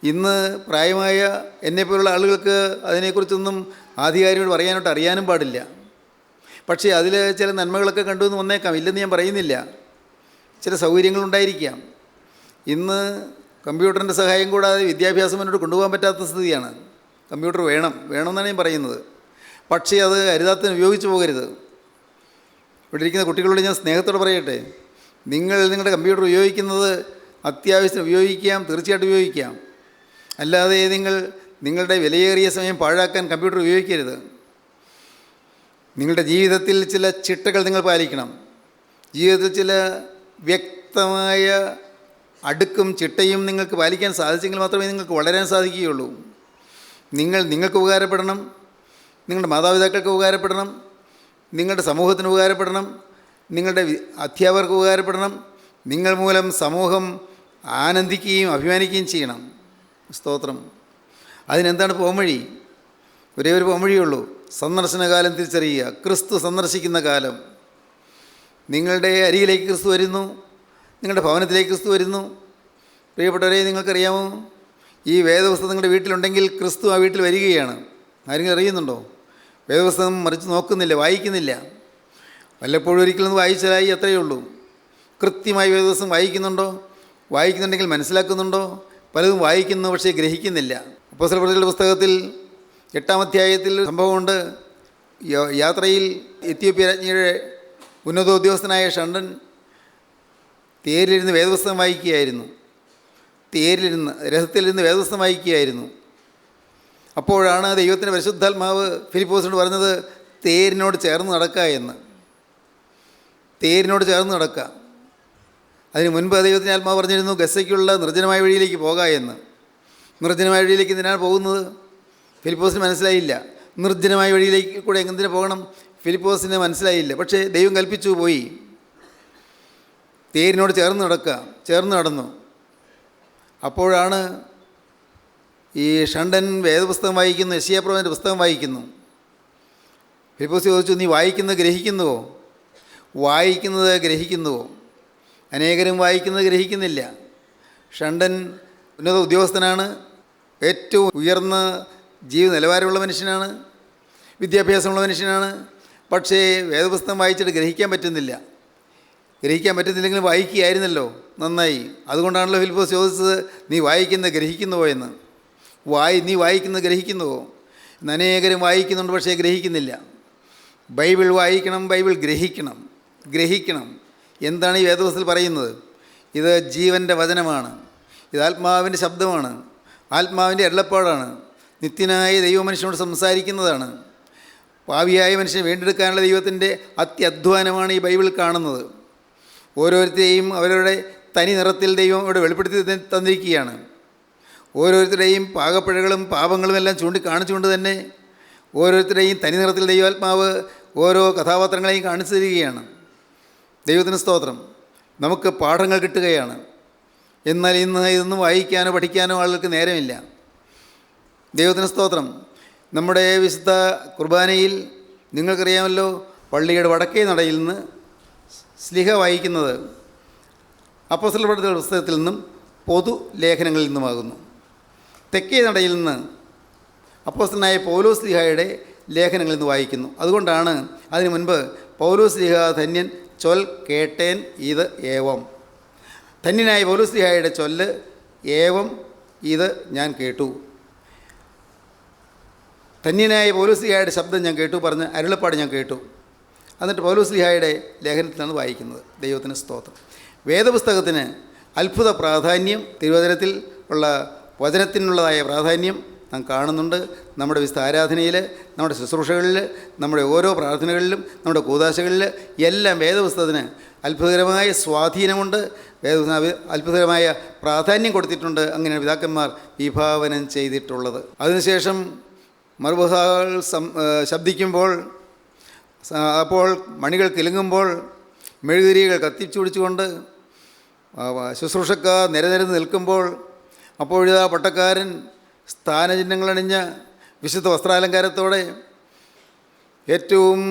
ഇന്ന് പ്രായമായ എന്നെപ്പോലുള്ള ആളുകൾക്ക് അതിനെക്കുറിച്ചൊന്നും ആധികാരികയോട് പറയാനോട്ട് അറിയാനും പാടില്ല. പക്ഷേ അതിൽ ചില നന്മകളൊക്കെ കണ്ടുവന്ന് വന്നേക്കാം, ഇല്ലെന്ന് ഞാൻ പറയുന്നില്ല. ചില സൗകര്യങ്ങളുണ്ടായിരിക്കാം. കമ്പ്യൂട്ടറിൻ്റെ സഹായം കൂടാതെ വിദ്യാഭ്യാസം മുന്നോട്ട് കൊണ്ടുപോകാൻ പറ്റാത്ത സ്ഥിതിയാണ്. കമ്പ്യൂട്ടർ വേണമെന്നാണ് ഞാൻ പറയുന്നത്. പക്ഷേ അത് അരുതാത്തിന് ഉപയോഗിച്ച് പോകരുത്. ഇവിടെ ഇരിക്കുന്ന കുട്ടികളോട് ഞാൻ സ്നേഹത്തോടെ പറയട്ടെ, നിങ്ങളുടെ കമ്പ്യൂട്ടർ ഉപയോഗിക്കുന്നത് അത്യാവശ്യത്തിന് ഉപയോഗിക്കാം, തീർച്ചയായിട്ടും ഉപയോഗിക്കാം. അല്ലാതെ നിങ്ങളുടെ വിലയേറിയ സമയം പാഴാക്കാൻ കമ്പ്യൂട്ടർ ഉപയോഗിക്കരുത്. നിങ്ങളുടെ ജീവിതത്തിൽ ചില ചിട്ടകൾ നിങ്ങൾ പാലിക്കണം. ജീവിതത്തിൽ ചില വ്യക്തമായ അടുക്കും ചിട്ടയും നിങ്ങൾക്ക് പാലിക്കാൻ സാധിച്ചെങ്കിൽ മാത്രമേ നിങ്ങൾക്ക് വളരാൻ സാധിക്കുകയുള്ളൂ. നിങ്ങൾക്ക് ഉപകാരപ്പെടണം, നിങ്ങളുടെ മാതാപിതാക്കൾക്ക് ഉപകാരപ്പെടണം, നിങ്ങളുടെ സമൂഹത്തിന് ഉപകാരപ്പെടണം, നിങ്ങളുടെ അധ്യാപകർക്ക് ഉപകാരപ്പെടണം. നിങ്ങൾ മൂലം സമൂഹം ആനന്ദിക്കുകയും അഭിമാനിക്കുകയും ചെയ്യണം. സ്തോത്രം. അതിനെന്താണ് പോംവഴി? ഒരേ ഒരു പോംവഴിയുള്ളൂ. സന്ദർശനകാലം തിരിച്ചറിയുക. ക്രിസ്തു സന്ദർശിക്കുന്ന കാലം. നിങ്ങളുടെ അരികിലേക്ക് ക്രിസ്തു വരുന്നു, നിങ്ങളുടെ ഭവനത്തിലേക്ക് ക്രിസ്തു വരുന്നു. പ്രിയപ്പെട്ടവരെ, നിങ്ങൾക്കറിയാമോ, ഈ വേദപുസ്തകം നിങ്ങളുടെ വീട്ടിലുണ്ടെങ്കിൽ ക്രിസ്തു ആ വീട്ടിൽ വരികയാണ്. ആരെങ്കിലും അറിയുന്നുണ്ടോ? വേദപുസ്തകം മറിച്ച് നോക്കുന്നില്ല, വായിക്കുന്നില്ല. വല്ലപ്പോഴും ഒരിക്കലൊന്ന് വായിച്ചാലായി, അത്രയേ ഉള്ളൂ. കൃത്യമായി വേദപുസ്തകം വായിക്കുന്നുണ്ടോ? വായിക്കുന്നുണ്ടെങ്കിൽ മനസ്സിലാക്കുന്നുണ്ടോ? പലതും വായിക്കുന്നു, പക്ഷേ ഗ്രഹിക്കുന്നില്ല. അപ്പോസ്തലപ്രവൃത്തികളുടെ പുസ്തകത്തിൽ 8-ാം അധ്യായത്തിൽ സംഭവമുണ്ട്. യാത്രയിൽ എത്യോപ്യ രാജ്ഞിയുടെ ഉന്നതോദ്യോഗസ്ഥനായ ഷണ്ടൻ തേരിലിരുന്ന് വേദപുസ്തകം വായിക്കുകയായിരുന്നു. രഥത്തിലിരുന്ന് വേദപുസ്തകം വായിക്കുകയായിരുന്നു. അപ്പോഴാണ് ദൈവത്തിൻ്റെ പരിശുദ്ധാത്മാവ് ഫിലിപ്പോസിനോട് പറഞ്ഞത്, തേരിനോട് ചേർന്ന് നടക്കുക എന്ന്. തേരിനോട് ചേർന്ന് നടക്കുക. അതിന് മുൻപ് ദൈവത്തിൻ്റെ ആത്മാവ് പറഞ്ഞിരുന്നു, ഗസ്സയ്ക്കുള്ള നിർജ്ജനമായ വഴിയിലേക്ക് പോകുക എന്ന്. നിർജ്ജനമായ വഴിയിലേക്ക് എന്തിനാണ് പോകുന്നത്? ഫിലിപ്പോസിന് മനസ്സിലായില്ല. നിർജ്ജനമായ വഴിയിലേക്ക് കൂടെ എന്തിനു പോകണം? ഫിലിപ്പോസിന് മനസ്സിലായില്ല. പക്ഷേ ദൈവം കൽപ്പിച്ചു, പോയി. തേരിനോട് ചേർന്ന് നടന്നു. അപ്പോഴാണ് ഈ ഷണ്ടൻ വേദപുസ്തകം വായിക്കുന്നു, യെശയ്യാപ്രവചനത്തിൻ്റെ പുസ്തകം വായിക്കുന്നു. ഫിലിപ്പോസ് ചോദിച്ചു, നീ വായിക്കുന്നത് ഗ്രഹിക്കുന്നുവോ? വായിക്കുന്നത് ഗ്രഹിക്കുന്നുവോ? അനേകരും വായിക്കുന്നത് ഗ്രഹിക്കുന്നില്ല. ഷണ്ടൻ ഉന്നത ഉദ്യോഗസ്ഥനാണ്, ഏറ്റവും ഉയർന്ന ജീവിത നിലവാരമുള്ള മനുഷ്യനാണ്, വിദ്യാഭ്യാസമുള്ള മനുഷ്യനാണ്. പക്ഷേ വേദപുസ്തകം വായിച്ചിട്ട് ഗ്രഹിക്കാൻ പറ്റുന്നില്ല. ഗ്രഹിക്കാൻ പറ്റുന്നില്ലെങ്കിലും വായിക്കുകയായിരുന്നല്ലോ, നന്നായി. അതുകൊണ്ടാണല്ലോ ഫിലിപ്പോസ് ചോദിച്ചത്, നീ വായിക്കുന്നത് ഗ്രഹിക്കുന്നുവോ എന്ന്. നീ വായിക്കുന്നത് ഗ്രഹിക്കുന്നുവോ? ഇന്ന് അനേകരും വായിക്കുന്നുണ്ട്, പക്ഷേ ഗ്രഹിക്കുന്നില്ല. ബൈബിൾ വായിക്കണം, ബൈബിൾ ഗ്രഹിക്കണം. എന്താണ് ഈ വേദപുസ്തകത്തിൽ പറയുന്നത്? ഇത് ജീവൻ്റെ വചനമാണ്, ഇത് ആത്മാവിൻ്റെ ശബ്ദമാണ്, ആത്മാവിൻ്റെ അരുളപ്പാടാണ്. നിത്യനായ ദൈവമനുഷ്യനോട് സംസാരിക്കുന്നതാണ്. പാപിയായ മനുഷ്യനെ വീണ്ടെടുക്കാനുള്ള ദൈവത്തിൻ്റെ അത്യധ്വാനമാണ് ഈ ബൈബിൾ കാണുന്നത്. ഓരോരുത്തരെയും അവരുടെ തനി നിറത്തിൽ ദൈവം ഇവിടെ വെളിപ്പെടുത്തി തന്നിരിക്കുകയാണ്. ഓരോരുത്തരുടെയും പാകപ്പിഴകളും പാപങ്ങളും എല്ലാം ചൂണ്ടിക്കാണിച്ചുകൊണ്ട് തന്നെ ഓരോരുത്തരുടെയും തനി നിറത്തിൽ ദൈവാത്മാവ് ഓരോ കഥാപാത്രങ്ങളെയും കാണിച്ചു തരികയാണ്. ദൈവത്തിന് സ്തോത്രം. നമുക്ക് പാഠങ്ങൾ കിട്ടുകയാണ്. എന്നാൽ ഇന്ന് ഇതൊന്നും വായിക്കാനോ പഠിക്കാനോ ആളുകൾക്ക് നേരമില്ല. ദൈവത്തിന് സ്തോത്രം. നമ്മുടെ വിശുദ്ധ കുർബാനയിൽ നിങ്ങൾക്കറിയാമല്ലോ, പള്ളിയുടെ വടക്കേ നടയിൽ നിന്ന് സ്ലിഹ വായിക്കുന്നത് അപ്പോസ്തലപ്രവൃത്തികളുടെ പുസ്തകത്തിൽ നിന്നും പൊതു ലേഖനങ്ങളിൽ നിന്നുമാകുന്നു. തെക്കേ നടയിൽ നിന്ന് അപ്പോസ്തലനായ പൗലോസ് സ്ലീഹായുടെ ലേഖനങ്ങളിൽ നിന്ന് വായിക്കുന്നു. അതുകൊണ്ടാണ് അതിനു മുൻപ് പൗലോസ് സ്ലീഹ ധന്യൻ ചൊൽ കേട്ടേൻ ഇത് ഏവം. ധന്യനായ പൗലോസ് സ്ലീഹായുടെ ചൊല്ല് ഏവം ഇത് ഞാൻ കേട്ടു. ധന്യനായ പൗലോസ് സ്ലീഹായുടെ ശബ്ദം ഞാൻ കേട്ടു, പറഞ്ഞ് അരുളപ്പാട് ഞാൻ കേട്ടു. എന്നിട്ട് പൗലോസ് സ്ലീഹായുടെ ലേഖനത്തിലാണ് വായിക്കുന്നത്. ദൈവത്തിന് സ്തോത്രം. വേദപുസ്തകത്തിന് അത്ഭുത പ്രാധാന്യം, തിരുവചനത്തിൽ ഉള്ള വചനത്തിനുള്ളതായ പ്രാധാന്യം നാം കാണുന്നുണ്ട്. നമ്മുടെ വിശുദ്ധ ആരാധനയിൽ, നമ്മുടെ ശുശ്രൂഷകളിൽ, നമ്മുടെ ഓരോ പ്രാർത്ഥനകളിലും, നമ്മുടെ കൂദാശകളിൽ എല്ലാം വേദപുസ്തകത്തിന് അത്ഭുതകരമായ സ്വാധീനമുണ്ട്. അത്ഭുതകരമായ പ്രാധാന്യം കൊടുത്തിട്ടുണ്ട്. അങ്ങനെയാണ് പിതാക്കന്മാർ വിഭാവനം ചെയ്തിട്ടുള്ളത്. അതിനുശേഷം മറുപുഹാകൾ ശബ്ദിക്കുമ്പോൾ, അപ്പോൾ മണികൾ കിലുങ്ങുമ്പോൾ, മെഴുകുതിരികൾ കത്തിച്ചുപിടിച്ചുകൊണ്ട് ശുശ്രൂഷക്കാർ നിരനിരന്ന് നിൽക്കുമ്പോൾ, അപ്പോഴിതാ പട്ടക്കാരൻ സ്ഥാനചിഹ്നങ്ങളണിഞ്ഞ വിശുദ്ധ വസ്ത്രാലങ്കാരത്തോടെ ഏറ്റവും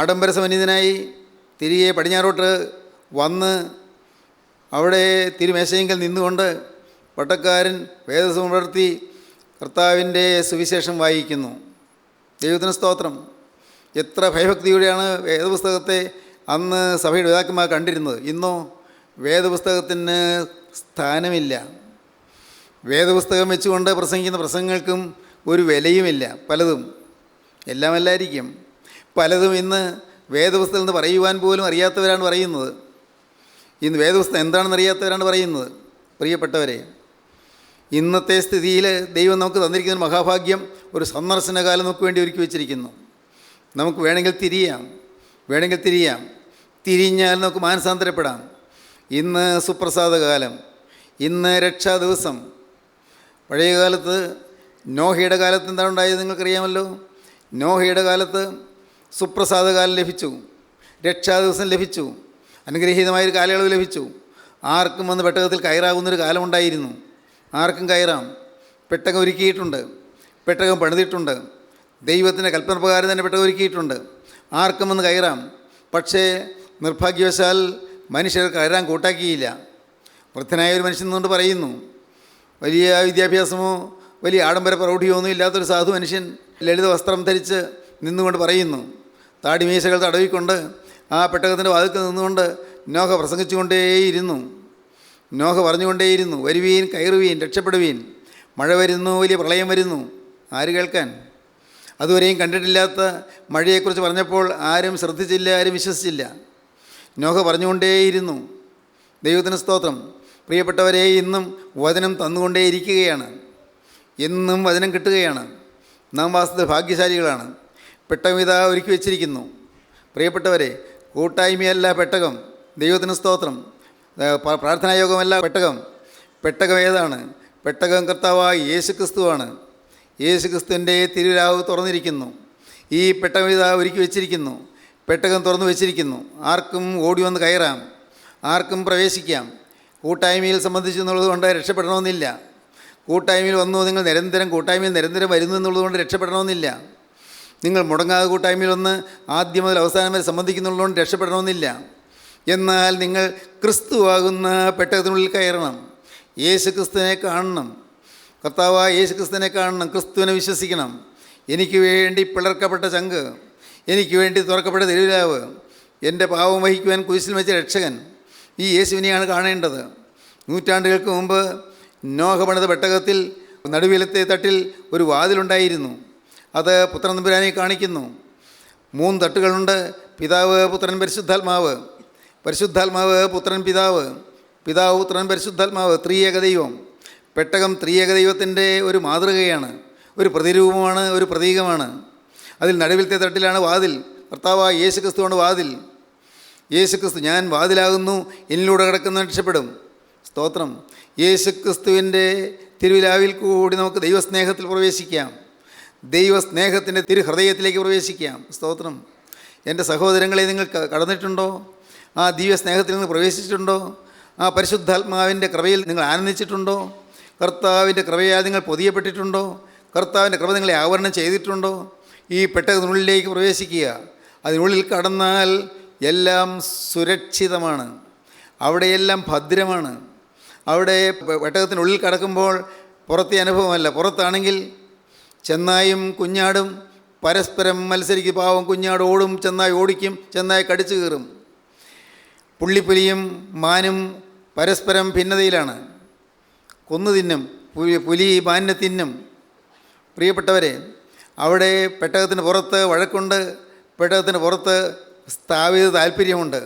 ആഡംബരസമന്വിതനായി തിരികെ പടിഞ്ഞാറോട്ട് വന്ന് അവിടെ തിരുമേശയെങ്കിൽ നിന്നുകൊണ്ട് പട്ടക്കാരൻ വേദസുമർത്തി കർത്താവിൻ്റെ സുവിശേഷം വായിക്കുന്നു. ദൈവത്തിന് സ്തോത്രം. എത്ര ഭയഭക്തിയോടെയാണ് വേദപുസ്തകത്തെ അന്ന് സഭയുടെ പിതാക്കന്മാർ കണ്ടിരുന്നത്. ഇന്നോ വേദപുസ്തകത്തിന് സ്ഥാനമില്ല. വേദപുസ്തകം വെച്ചുകൊണ്ട് പ്രസംഗിക്കുന്ന പ്രസംഗങ്ങൾക്കും ഒരു വിലയുമില്ല. പലതും, എല്ലാം അല്ലായിരിക്കും, പലതും ഇന്ന് വേദപുസ്തകം എന്ന് പറയുവാൻ പോലും അറിയാത്തവരാണ് പറയുന്നത്. ഇന്ന് വേദപുസ്തകം എന്താണെന്ന് അറിയാത്തവരാണ് പറയുന്നത്. പ്രിയപ്പെട്ടവരെ, ഇന്നത്തെ സ്ഥിതിയിൽ ദൈവം നമുക്ക് തന്നിരിക്കുന്ന മഹാഭാഗ്യം, ഒരു സന്ദർശനകാലം നമുക്ക് വേണ്ടി ഒരുക്കി വച്ചിരിക്കുന്നു. നമുക്ക് വേണമെങ്കിൽ തിരിയാം, തിരിഞ്ഞാൽ നമുക്ക് മാനസാന്തരപ്പെടാം. ഇന്ന് സുപ്രസാദകാലം, ഇന്ന് രക്ഷാ ദിവസം. പഴയ കാലത്ത് നോഹയുടെ കാലത്ത് എന്താണ് ഉണ്ടായത് നിങ്ങൾക്കറിയാമല്ലോ. നോഹയുടെ കാലത്ത് സുപ്രസാദകാലം ലഭിച്ചു, രക്ഷാ ദിവസം ലഭിച്ചു, അനുഗ്രഹീതമായൊരു കാലയളവ് ലഭിച്ചു. ആർക്കും വന്ന് പെട്ടകത്തിൽ കയറാവുന്നൊരു കാലമുണ്ടായിരുന്നു. ആർക്കും കയറാം. പെട്ടകം ഒരുക്കിയിട്ടുണ്ട്, പെട്ടകം പണിതിട്ടുണ്ട്, ദൈവത്തിൻ്റെ കൽപ്പനപ്രകാരം തന്നെ പെട്ടകം ഒരുക്കിയിട്ടുണ്ട്. ആർക്കും വന്ന് കയറാം. പക്ഷേ നിർഭാഗ്യവശാൽ മനുഷ്യർ കയറാൻ കൂട്ടാക്കിയില്ല. വൃദ്ധനായ ഒരു മനുഷ്യൻ നിന്നുകൊണ്ട് പറയുന്നു, വലിയ വിദ്യാഭ്യാസമോ വലിയ ആഡംബര പ്രൗഢിയോ ഒന്നും ഇല്ലാത്തൊരു സാധു മനുഷ്യൻ ലളിത വസ്ത്രം ധരിച്ച് നിന്നുകൊണ്ട് പറയുന്നു. താടിമീശകൾ തടവിക്കൊണ്ട് ആ പെട്ടകത്തിൻ്റെ വാതിൽക്കൽ നിന്നുകൊണ്ട് നോഹ പ്രസംഗിച്ചുകൊണ്ടേയിരുന്നു. നോഹ പറഞ്ഞുകൊണ്ടേയിരുന്നു, വരുവീൻ, കയറുവീൻ, രക്ഷപ്പെടുവീൻ, മഴ വരുന്നു, വലിയ പ്രളയം വരുന്നു. ആര് കേൾക്കാൻ? അതുവരെയും കണ്ടിട്ടില്ലാത്ത മഴയെക്കുറിച്ച് പറഞ്ഞപ്പോൾ ആരും ശ്രദ്ധിച്ചില്ല, ആരും വിശ്വസിച്ചില്ല. നോഹ പറഞ്ഞുകൊണ്ടേയിരുന്നു. ദൈവത്തിന് സ്തോത്രം. പ്രിയപ്പെട്ടവരെ, ഇന്നും വചനം തന്നുകൊണ്ടേയിരിക്കുകയാണ്. എന്നും വചനം കിട്ടുകയാണ്. നാം വാസ്തവത്തിൽ ഭാഗ്യശാലികളാണ്. പെട്ടകം ഇതാ ഒരുക്കി വച്ചിരിക്കുന്നു. പ്രിയപ്പെട്ടവരെ, കൂട്ടായ്മയല്ല പെട്ടകം. ദൈവത്തിന് സ്തോത്രം. പ്രാർത്ഥനായോഗമല്ല പെട്ടകം. പെട്ടകം ഏതാണ്? പെട്ടകം കർത്താവായ യേശുക്രിസ്തുവാണ്. യേശുക്രിസ്തുവിൻ്റെ തിരുരാവ് തുറന്നിരിക്കുന്നു. ഈ പെട്ടകം ഇതാ ഒരുക്കി വച്ചിരിക്കുന്നു. പെട്ടകം തുറന്നു വച്ചിരിക്കുന്നു. ആർക്കും ഓടി വന്ന് കയറാം, ആർക്കും പ്രവേശിക്കാം. കൂട്ടായ്മയിൽ സംബന്ധിച്ചു എന്നുള്ളത് കൊണ്ട് രക്ഷപ്പെടണമെന്നില്ല. കൂട്ടായ്മയിൽ വന്നു നിങ്ങൾ കൂട്ടായ്മയിൽ നിരന്തരം വരുന്നു എന്നുള്ളത് കൊണ്ട് രക്ഷപ്പെടണമെന്നില്ല. നിങ്ങൾ മുടങ്ങാതെ കൂട്ടായ്മയിൽ വന്ന് ആദ്യം മുതൽ അവസാനം വരെ സംബന്ധിക്കുന്നുള്ളതുകൊണ്ട് രക്ഷപ്പെടണമെന്നില്ല. എന്നാൽ നിങ്ങൾ ക്രിസ്തുവാകുന്ന പെട്ടകത്തിനുള്ളിൽ കയറണം. യേശുക്രിസ്തുവിനെ കാണണം. കർത്താവായ യേശുക്രിസ്തുവിനെ കാണണം. ക്രിസ്തുവിനെ വിശ്വസിക്കണം. എനിക്ക് വേണ്ടി പിളർക്കപ്പെട്ട ചങ്ക്, എനിക്ക് വേണ്ടി തുറക്കപ്പെട്ട തിരുവിലാവ്, എൻ്റെ പാവം വഹിക്കുവാൻ കുരിശിൽ വെച്ച രക്ഷകൻ, ഈ യേശുവിനെയാണ് കാണേണ്ടത്. നൂറ്റാണ്ടുകൾക്ക് മുമ്പ് നോഹ പണിത പെട്ടകത്തിൽ നടുവിലത്തെ തട്ടിൽ ഒരു വാതിലുണ്ടായിരുന്നു. അത് പുത്രൻ തമ്പുരാനെ കാണിക്കുന്നു. 3 തട്ടുകളുണ്ട്: പിതാവ്, പുത്രൻ, പരിശുദ്ധാത്മാവ്. പരിശുദ്ധാത്മാവ്, പുത്രൻ, പിതാവ്. പിതാവ്, പുത്രൻ, പരിശുദ്ധാത്മാവ്, ത്രിയേക ദൈവം. പെട്ടകം ത്രിയേക ദൈവത്തിൻ്റെ ഒരു മാതൃകയാണ്, ഒരു പ്രതിരൂപമാണ്, ഒരു പ്രതീകമാണ്. അതിൽ നടുവിലത്തെ തട്ടിലാണ് വാതിൽ. കർത്താവായ യേശു ക്രിസ്തുവാണ് വാതിൽ. യേശു ക്രിസ്തു, ഞാൻ വാതിലാകുന്നു, എന്നിലൂടെ കിടക്കുന്ന രക്ഷപ്പെടും. സ്തോത്രം. യേശു ക്രിസ്തുവിൻ്റെ തിരുവിലാവിൽ കൂടി നമുക്ക് ദൈവസ്നേഹത്തിൽ പ്രവേശിക്കാം. ദൈവസ്നേഹത്തിൻ്റെ തിരുഹൃദയത്തിലേക്ക് പ്രവേശിക്കാം. സ്തോത്രം. എൻ്റെ സഹോദരങ്ങളെ, നിങ്ങൾ കടന്നിട്ടുണ്ടോ? ആ ദിവ്യ സ്നേഹത്തിൽ നിങ്ങൾ പ്രവേശിച്ചിട്ടുണ്ടോ? ആ പരിശുദ്ധാത്മാവിൻ്റെ കൃപയിൽ നിങ്ങൾ ആനന്ദിച്ചിട്ടുണ്ടോ? കർത്താവിൻ്റെ കൃപയാൽ നിങ്ങൾ പൊതിയപ്പെട്ടിട്ടുണ്ടോ? കർത്താവിൻ്റെ കൃപ നിങ്ങളെ ആവരണം ചെയ്തിട്ടുണ്ടോ? ഈ പെട്ടകത്തിനുള്ളിലേക്ക് പ്രവേശിക്കുക. അതിനുള്ളിൽ കടന്നാൽ എല്ലാം സുരക്ഷിതമാണ്, അവിടെയെല്ലാം ഭദ്രമാണ്. അവിടെ പെട്ടകത്തിനുള്ളിൽ കടക്കുമ്പോൾ പുറത്തെ അനുഭവമല്ല. പുറത്താണെങ്കിൽ ചെന്നായും കുഞ്ഞാടും പരസ്പരം മത്സരിക്കും. പാവം കുഞ്ഞാട് ഓടും, ചെന്നായി ഓടിക്കും, ചെന്നായി കടിച്ചു കീറും. പുള്ളിപ്പുലിയും മാനും പരസ്പരം ഭിന്നതയിലാണ്. കൊന്നു തിന്നും, പുലി മാനിനെ തിന്നും. പ്രിയപ്പെട്ടവരെ, അവിടെ പെട്ടകത്തിന് പുറത്ത് വഴക്കുണ്ട്, പെട്ടകത്തിന് പുറത്ത് സ്ഥാപിത താല്പര്യമുണ്ട്,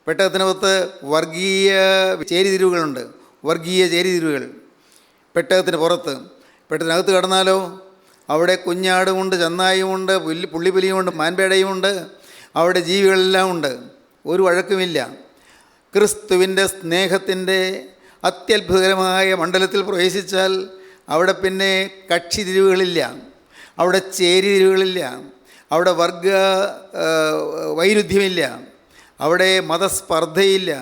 പെട്ടകത്തിന് പുറത്ത് വർഗീയ ചേരിതിരിവുകളുണ്ട്, വർഗീയ ചേരിതിരിവുകൾ. പെട്ടകത്തിന് പുറത്ത്. പെട്ടകത്തിനകത്ത് കടന്നാലോ അവിടെ കുഞ്ഞാടുമുണ്ട്, ചെന്നായുമുണ്ട്, പുള്ളിപ്പുലിയുമുണ്ട്, മാൻപേടയുമുണ്ട്, അവിടെ ജീവികളെല്ലാം ഉണ്ട്. ഒരു വഴക്കുമില്ല. ക്രിസ്തുവിൻ്റെ സ്നേഹത്തിൻ്റെ അത്യത്ഭുതകരമായ മണ്ഡലത്തിൽ പ്രവേശിച്ചാൽ അവിടെ പിന്നെ കക്ഷി തിരിവുകളില്ല, അവിടെ ചേരിതിരിവുകളില്ല, അവിടെ വർഗ വൈരുദ്ധ്യമില്ല, അവിടെ മതസ്പർദ്ധയില്ല.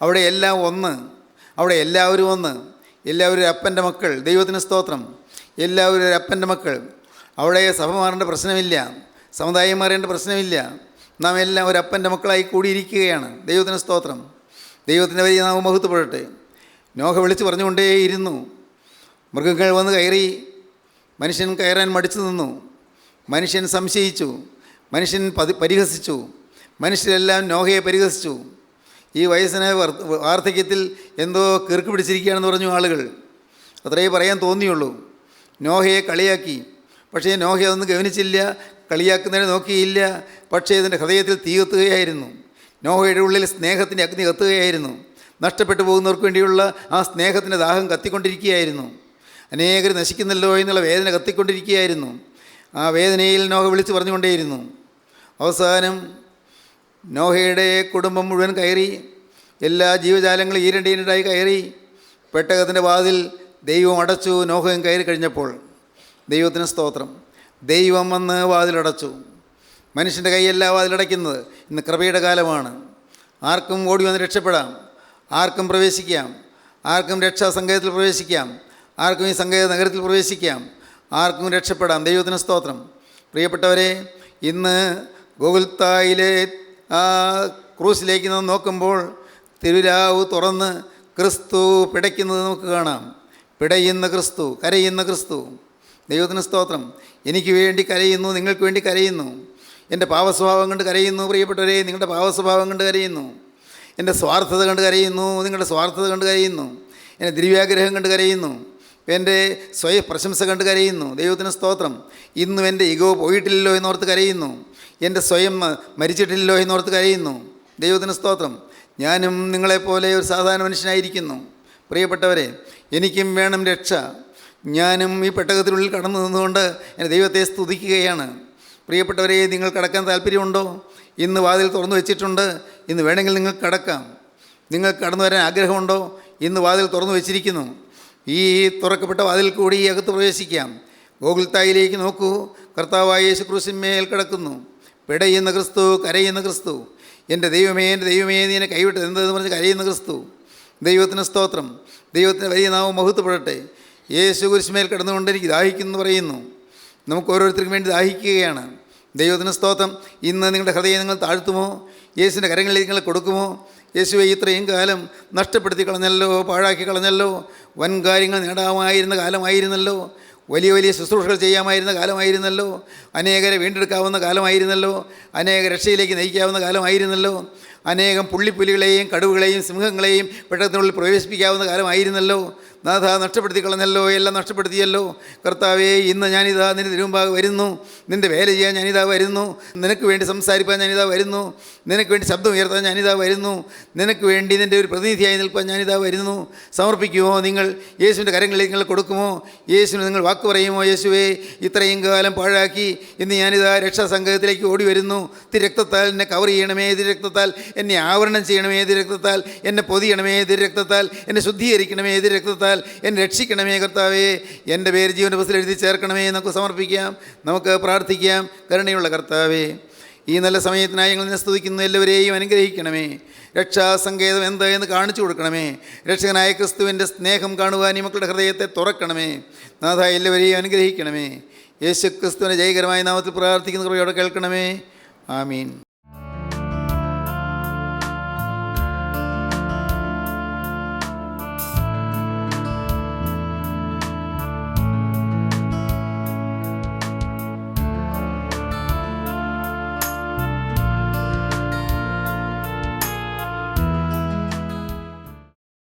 അവിടെ എല്ലാം ഒന്ന്, അവിടെ എല്ലാവരും ഒന്ന്. എല്ലാവരും ഒരു അപ്പൻ്റെ മക്കൾ. ദൈവത്തിന് സ്തോത്രം. എല്ലാവരും ഒരു അപ്പൻ്റെ മക്കൾ. അവിടെ സഭ മാറേണ്ട പ്രശ്നമില്ല, സമുദായം മാറേണ്ട പ്രശ്നമില്ല. നാം എല്ലാം ഒരു അപ്പൻ്റെ മക്കളായി കൂടിയിരിക്കുകയാണ്. ദൈവത്തിന് സ്തോത്രം. ദൈവത്തിൻ്റെ വലിയ നാമം മഹത്വപ്പെടട്ടെ. നോഹ വിളിച്ച് പറഞ്ഞുകൊണ്ടേയിരുന്നു. മൃഗങ്ങൾ വന്ന് കയറി. മനുഷ്യൻ കയറാൻ മടിച്ചു നിന്നു. മനുഷ്യൻ സംശയിച്ചു. മനുഷ്യൻ പരിഹസിച്ചു. മനുഷ്യരെല്ലാം നോഹയെ പരിഹസിച്ചു. ഈ വയസ്സിന് വാർദ്ധക്യത്തിൽ എന്തോ കിറുക്ക് പിടിച്ചിരിക്കുകയാണെന്ന് പറഞ്ഞു ആളുകൾ. അത്രയേ പറയാൻ തോന്നിയുള്ളൂ. നോഹയെ കളിയാക്കി. പക്ഷേ നോഹ അതൊന്നും ഗവനിച്ചില്ല, കളിയാക്കുന്നതിനെ നോക്കിയില്ല. പക്ഷേ ഇതിൻ്റെ ഹൃദയത്തിൽ തീ കത്തുകയായിരുന്നു. നോഹയുടെ ഉള്ളിൽ സ്നേഹത്തിൻ്റെ അഗ്നി കത്തുകയായിരുന്നു. നഷ്ടപ്പെട്ടു പോകുന്നവർക്ക് വേണ്ടിയുള്ള ആ സ്നേഹത്തിൻ്റെ ദാഹം കത്തിക്കൊണ്ടിരിക്കുകയായിരുന്നു. അനേകർ നശിക്കുന്നല്ലോ എന്നുള്ള വേദന കത്തിക്കൊണ്ടിരിക്കുകയായിരുന്നു. ആ വേദനയിൽ നോഹ വിളിച്ച് പറഞ്ഞുകൊണ്ടേയിരുന്നു. അവസാനം നോഹയുടെ കുടുംബം മുഴുവൻ കയറി. എല്ലാ ജീവജാലങ്ങളും ഈരണ്ടീരണ്ടായി കയറി. പെട്ടകത്തിൻ്റെ വാതിൽ ദൈവം അടച്ചു. നോഹയും കയറി കഴിഞ്ഞപ്പോൾ ദൈവത്തിന് സ്തോത്രം, ദൈവം വന്ന് വാതിലടച്ചു. മനുഷ്യൻ്റെ കൈയല്ല വാതിലടയ്ക്കുന്നത്. ഇന്ന് കൃപയുടെ കാലമാണ്. ആർക്കും ഓടി വന്ന് രക്ഷപ്പെടാം, ആർക്കും പ്രവേശിക്കാം, ആർക്കും രക്ഷാസങ്കേതത്തിൽ പ്രവേശിക്കാം, ആർക്കും ഈ സങ്കേത നഗരത്തിൽ പ്രവേശിക്കാം, ആർക്കും രക്ഷപ്പെടാം. ദൈവത്തിന് സ്തോത്രം. പ്രിയപ്പെട്ടവരെ, ഇന്ന് ഗോകുൽത്തായിലെ ആ ക്രൂസിലേക്ക് നാം നോക്കുമ്പോൾ തിരുവിലാവ് തുറന്ന് ക്രിസ്തു പിടയ്ക്കുന്നത് നമുക്ക് കാണാം. പിടയുന്ന ക്രിസ്തു, കരയുന്ന ക്രിസ്തു. ദൈവത്തിന് സ്തോത്രം. എനിക്ക് വേണ്ടി കരയുന്നു, നിങ്ങൾക്ക് വേണ്ടി കരയുന്നു. എൻ്റെ പാവസ്വഭാവം കണ്ട് കരയുന്നു. പ്രിയപ്പെട്ടവരെ, നിങ്ങളുടെ പാവസ്വഭാവം കണ്ട് കരയുന്നു. എൻ്റെ സ്വാർത്ഥത കണ്ട് കരയുന്നു, നിങ്ങളുടെ സ്വാർത്ഥത കണ്ട് കരയുന്നു. എൻ്റെ ദിവ്യാഗ്രഹം കണ്ട് കരയുന്നു. എൻ്റെ സ്വയം പ്രശംസ കണ്ട് കരയുന്നു. ദൈവത്തിന് സ്തോത്രം. ഇന്നും എൻ്റെ ഈഗോ പോയിട്ടില്ലല്ലോ എന്നോർത്ത് കരയുന്നു. എൻ്റെ സ്വയം മരിച്ചിട്ടില്ലല്ലോ എന്നോർത്ത് കരയുന്നു. ദൈവത്തിന് സ്തോത്രം. ഞാനും നിങ്ങളെപ്പോലെ ഒരു സാധാരണ മനുഷ്യനായിരിക്കുന്നു. പ്രിയപ്പെട്ടവരെ, എനിക്കും വേണം രക്ഷ. ഞാനും ഈ പെട്ടകത്തിനുള്ളിൽ കടന്നു നിന്നുകൊണ്ട് എൻ്റെ ദൈവത്തെ സ്തുതിക്കുകയാണ്. പ്രിയപ്പെട്ടവരെ, നിങ്ങൾ കടക്കാൻ താല്പര്യമുണ്ടോ? ഇന്ന് വാതിൽ തുറന്നു വെച്ചിട്ടുണ്ട്. ഇന്ന് വേണമെങ്കിൽ നിങ്ങൾക്ക് കടക്കാം. നിങ്ങൾക്ക് കടന്നു വരാൻ ആഗ്രഹമുണ്ടോ? ഇന്ന് വാതിൽ തുറന്നു വെച്ചിരിക്കുന്നു. ഈ തുറക്കപ്പെട്ട വാതിൽ കൂടി അകത്ത് പ്രവേശിക്കാം. ഗോകുൽത്തായിലേക്ക് നോക്കൂ. കർത്താവായ യേശു ക്രൂശിന്മേൽ കിടക്കുന്നു. പിടയുന്ന ക്രിസ്തു, കരയുന്ന ക്രിസ്തു. എൻ്റെ ദൈവമേ, എൻ്റെ ദൈവമേ, നീ എന്നെ കൈവിട്ടത് എന്തെന്ന് പറഞ്ഞ് കരയുന്ന ക്രിസ്തു. ദൈവത്തിന് സ്തോത്രം. ദൈവത്തിന് വലിയ നാമം മഹത്വപ്പെടട്ടെ. യേശു കുരിശുമേൽ കിടന്നുകൊണ്ട് എനിക്ക് ദാഹിക്കുന്നു പറയുന്നു. നമുക്ക് ഓരോരുത്തർക്കും വേണ്ടി ദാഹിക്കുകയാണ്. ദൈവത്തിന് സ്തോത്രം. ഇന്ന് നിങ്ങളുടെ ഹൃദയം നിങ്ങൾ താഴ്ത്തുമോ? യേശുവിൻ്റെ കരങ്ങളിലേക്ക് നിങ്ങൾ കൊടുക്കുമോ? യേശുവെ, ഇത്രയും കാലം നഷ്ടപ്പെടുത്തി കളഞ്ഞല്ലോ, പാഴാക്കി കളഞ്ഞല്ലോ. വൻ കാര്യങ്ങൾ നേടാമായിരുന്ന കാലമായിരുന്നല്ലോ. വലിയ വലിയ ശുശ്രൂഷകൾ ചെയ്യാമായിരുന്ന കാലമായിരുന്നല്ലോ. അനേകരെ വീണ്ടെടുക്കാവുന്ന കാലമായിരുന്നല്ലോ. അനേക രക്ഷയിലേക്ക് നയിക്കാവുന്ന കാലമായിരുന്നല്ലോ. അനേകം പുള്ളിപ്പുലികളെയും കടുവകളെയും സിംഹങ്ങളെയും പെട്ടത്തിനുള്ളിൽ പ്രവേശിപ്പിക്കാവുന്ന കാലമായിരുന്നല്ലോ. നാഥ, നഷ്ടപ്പെടുത്തി കളഞ്ഞല്ലോ, എല്ലാം നഷ്ടപ്പെടുത്തിയല്ലോ. കർത്താവേ, ഇന്ന് ഞാനിതാ നിന്റെ തിരുമുമ്പാകെ വരുന്നു. നിൻ്റെ വേല ചെയ്യാൻ ഞാനിതാ വരുന്നു. നിനക്ക് വേണ്ടി സംസാരിപ്പാൻ ഞാനിതാ വരുന്നു. നിനക്ക് വേണ്ടി ശബ്ദം ഉയർത്താൻ ഞാനിതാ വരുന്നു. നിനക്ക് വേണ്ടി നിൻ്റെ ഒരു പ്രതിനിധിയായി നിൽപ്പാൻ ഞാനിതാ വരുന്നു. സമർപ്പിക്കുമോ നിങ്ങൾ? യേശുവിൻ്റെ കരങ്ങളിലേക്ക് നിങ്ങൾ കൊടുക്കുമോ? യേശുവിന് നിങ്ങൾ വാക്ക് പറയുമോ? യേശുവേ, ഇത്രയും കാലം പാഴാക്കി ഇന്ന് ഞാനിതാ രക്ഷാസംഘത്തിലേക്ക് ഓടി വരുന്നു. തിരക്തത്താൽ എന്നെ കവർ ചെയ്യണമേ, തിരക്തത്താൽ എന്നെ ആവരണം ചെയ്യണമേ, തിരക്തത്താൽ എന്നെ പൊതിയണമേ, തിരക്തത്താൽ എന്നെ ശുദ്ധീകരിക്കണമേ, തിരക്തത്താൽ എന്നെ രക്ഷിക്കണമേ. കർത്താവേ, എൻ്റെ പേര് ജീവൻ്റെ പുസ്തകത്തിൽ എഴുതി ചേർക്കണമേ. നമുക്ക് സമർപ്പിക്കാം, നമുക്ക് പ്രാർത്ഥിക്കാം. കരുണയുള്ള കർത്താവേ, ഈ നല്ല സമയത്തിനായി ഞങ്ങൾ നിന്നെ സ്തുതിക്കുന്നു. എല്ലാവരെയും അനുഗ്രഹിക്കണമേ. രക്ഷാസങ്കേതം എന്താ എന്ന് കാണിച്ചു കൊടുക്കണമേ. രക്ഷകനായ ക്രിസ്തുവിൻ്റെ സ്നേഹം കാണുവാൻ ഈ മക്കളുടെ ഹൃദയത്തെ തുറക്കണമേ. നാഥ, എല്ലാവരെയും അനുഗ്രഹിക്കണമേ. യേശു ക്രിസ്തുവിൻ്റെ ജയകരമായ നാമത്തിൽ പ്രാർത്ഥിക്കുന്ന കൃപയോടെ കേൾക്കണമേ. ആമീൻ.